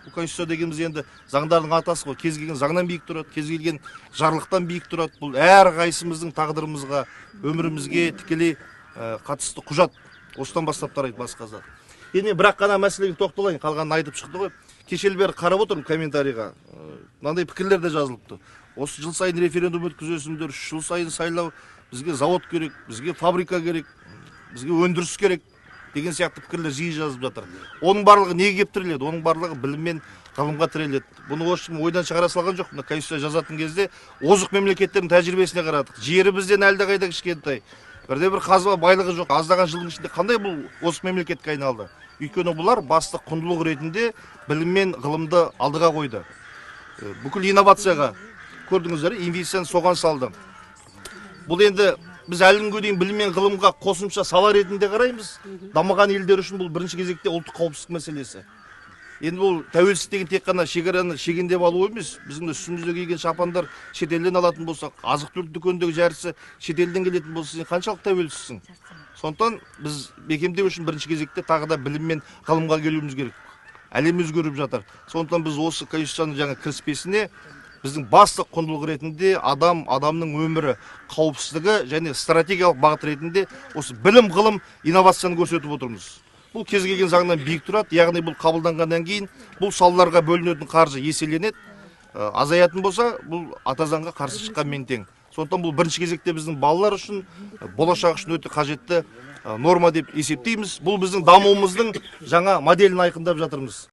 Бұл конституция дегеніміз енді заңдардың атасы ғой. Кез келген заңнан биік тұрады, кез келген жарлықтан биік тұрады. Бұл әр қайсымыздың тағдырымызға, өмірімізге тікелей қатысты құжат. Осыдан бастап тарайды басқа зат. Енді бірақ қана мәселеге тоқталайын, қалғанын айтып шықты ғой. Кешелі бері қарап отырмын комментарийға. Мынандай пікірлер де жазылыпты. Осы жыл сайын референдум өткізесіңдер, 3 жыл сайын сайлау, бізге завод керек, бізге фабрика керек, бізге өндіріс керек деген сияқты пікірлер жиі жазып жатыр. Оның барлығы неге кеп тіреледі? Оның барлығы білім мен ғылымға тіреледі. Бұны ешкім ойдан шығара салған жоқ. Мына конституция жазатын кезде озық мемлекеттердің тәжірибесіне қарадық. Жері бізден әлдеқайда кішкентай. Бірде-бір қазба байлығы жоқ. Аздаған жылдың ішінде қандай бұл озық мемлекетке айналды? Өйткені бұлар басты құндылық ретінде білім мен ғылымды алдыға қойды. Бүкіл инновацияға көрдіңіздер, инвестицияны соған салды. Бұл енді біз әлі күнге дейін білім мен ғылымға қосымша сала ретінде қараймыз. Дамыған елдер үшін бұл бірінші кезекте ұлттық қауіпсіздік мәселесі. Енді бұл тәуелсіздік деген тек қана шекараны шегендеп алу емес. Біздің үстімізде киген шапандар шетелден алатын болсақ, азық-түлік дүкеніндегі жарысы шетелден келетін болса, сен қаншалық тәуелсізсің? Сондықтан біз бекемдеу үшін бірінші кезекте тағы да білім мен ғылымға келуіміз керек. Әлем өзгеріп жатыр. Сондықтан біз осы конституцияның жаңа кіріспесіне біздің басты құндылық ретінде адамның өмірі, қауіпсіздігі және стратегиялық бағыт ретінде осы білім, ғылым, инновацияны көрсетіп отырмыз. Бұл кез келген заңнан биік тұрады, яғни бұл қабылданғаннан кейін бұл салаларға бөлінетін қаржы еселенеді, азаятын болса, бұл ата заңға қарсы шыққанмен тең. Сондықтан бұл бірінші кезекте біздің балалар үшін, болашақ үшін өте қажетті норма деп есептейміз. Бұл біздің дамуымыздың жаңа моделін айқындап жатырмыз.